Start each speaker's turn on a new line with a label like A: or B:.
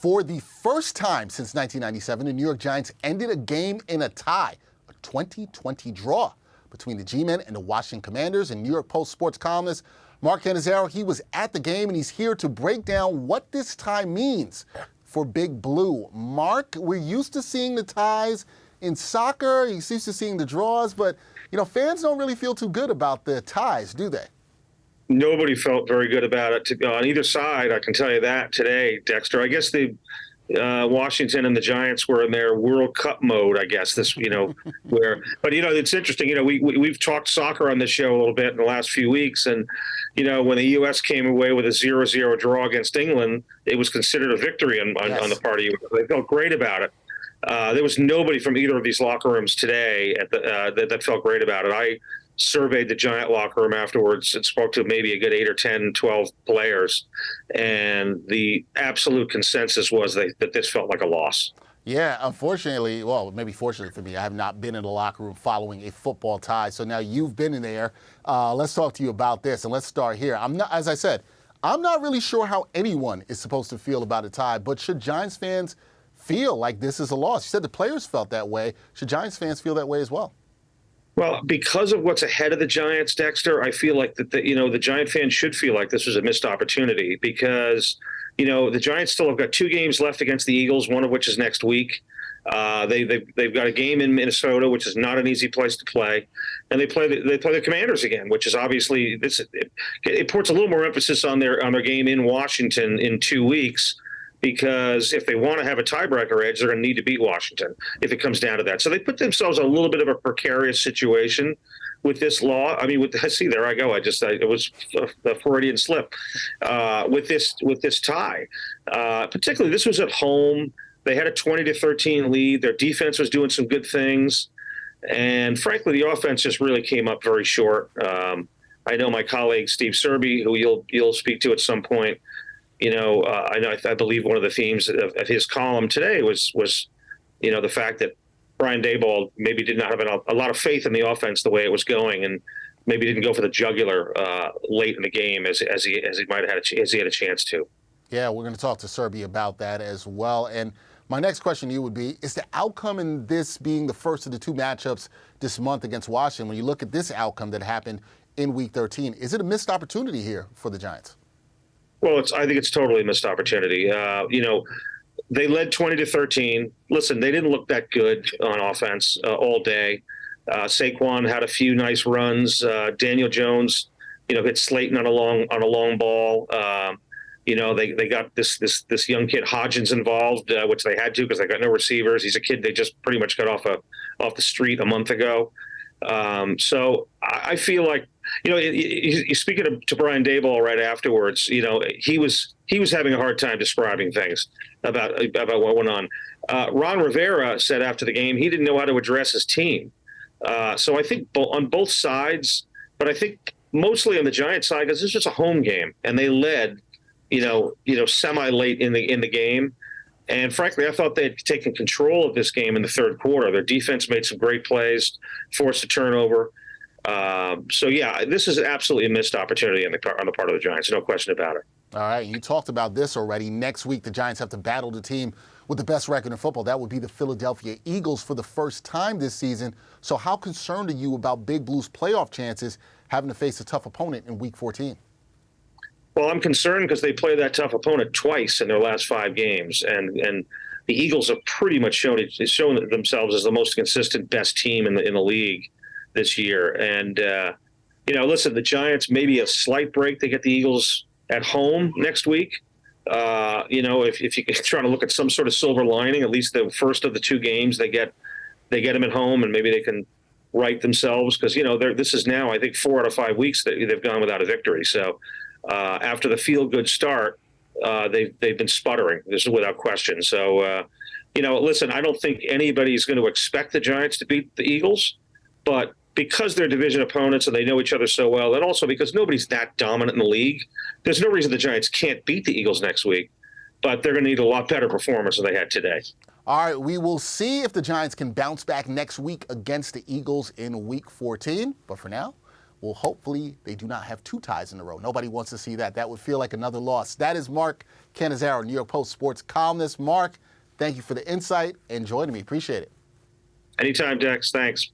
A: For the first time since 1997, the New York Giants ended a game in a tie, a 20-20 draw between the G-Men and the Washington Commanders. And New York Post sports columnist Mark Cannizzaro, he was at the game, and he's here to break down what this tie means for Big Blue. Mark, we're used to seeing the ties in soccer. You're used to seeing the draws, but, fans don't really feel too good about the ties, do they?
B: Nobody felt very good about it on either side. I can tell you that today, Dexter. I guess the Washington and the Giants were in their World Cup mode, I guess, but it's interesting. We've talked soccer on this show a little bit in the last few weeks. And, when the U.S. came away with a 0-0 draw against England, it was considered a victory on the part of U.S. They felt great about it. There was nobody from either of these locker rooms today that felt great about it. I surveyed the Giant locker room afterwards and spoke to maybe a good 8 or 10, 12 players. And the absolute consensus was that this felt like a loss. Yeah, unfortunately, well, maybe fortunately for me, I have not been in the locker room following a football tie. So now you've been in there. Let's talk to you about this, and let's start here. As I said, I'm not really sure how anyone is supposed to feel about a tie, but should Giants fans feel like this is a loss? You said the players felt that way. Should Giants fans feel that way as well? Well, because of what's ahead of the Giants, Dexter, I feel like the Giant fans should feel like this was a missed opportunity because, the Giants still have got 2 games left against the Eagles, one of which is next week. They've got a game in Minnesota, which is not an easy place to play, and they play the Commanders again, which is obviously it puts a little more emphasis on their game in Washington in 2 weeks. Because if they want to have a tiebreaker edge, they're going to need to beat Washington if it comes down to that. So they put themselves in a little bit of a precarious situation with this law. I mean, see, there I go. It was a Freudian slip with this tie. Particularly, this was at home. They had a 20-13 lead. Their defense was doing some good things, and frankly, the offense just really came up very short. I know my colleague Steve Serby, who you'll speak to at some point. I believe one of the themes of his column today was the fact that Brian Daboll maybe did not have a lot of faith in the offense the way it was going, and maybe didn't go for the jugular late in the game as he might have had a chance to. Yeah, we're going to talk to Serby about that as well. And my next question to you would be: is the outcome in this being the first of the 2 matchups this month against Washington? When you look at this outcome that happened in Week 13, is it a missed opportunity here for the Giants? Well, I think it's totally a missed opportunity. They led 20-13. Listen, they didn't look that good on offense all day. Saquon had a few nice runs. Daniel Jones, hit Slayton on a long ball. They got this young kid Hodgins involved, which they had to because they got no receivers. He's a kid they just pretty much got off the street a month ago. So I feel like, speaking to Brian Daboll right afterwards, he was having a hard time describing things about what went on. Ron Rivera said after the game he didn't know how to address his team. So I think on both sides, but I think mostly on the Giants side, because this was a home game and they led, semi late in the game. And frankly, I thought they'd taken control of this game in the third quarter. Their defense made some great plays, forced a turnover. This is absolutely a missed opportunity on the part of the Giants. No question about it. All right, you talked about this already. Next week, the Giants have to battle the team with the best record in football. That would be the Philadelphia Eagles for the first time this season. So how concerned are you about Big Blue's playoff chances having to face a tough opponent in Week 14? Well, I'm concerned because they play that tough opponent twice in their last 5 games, and the Eagles have pretty much shown themselves as the most consistent, best team in the league this year. And listen, the Giants maybe a slight break. They get the Eagles at home next week. If you try to look at some sort of silver lining, at least the first of the 2 games they get them at home, and maybe they can right themselves because this is now I think 4 out of 5 weeks that they've gone without a victory. So. After the feel-good start, they've been sputtering. This is without question. So, listen, I don't think anybody's going to expect the Giants to beat the Eagles, but because they're division opponents and they know each other so well, and also because nobody's that dominant in the league, there's no reason the Giants can't beat the Eagles next week, but they're going to need a lot better performance than they had today. All right, we will see if the Giants can bounce back next week against the Eagles in Week 14. But for now,
A: Well, hopefully they do not have 2 ties in a row. Nobody wants to see that. That would feel like another loss. That is Mark Cannizzaro, New York Post sports columnist. Mark, thank you for the insight and joining me. Appreciate it.
B: Anytime, Dex. Thanks.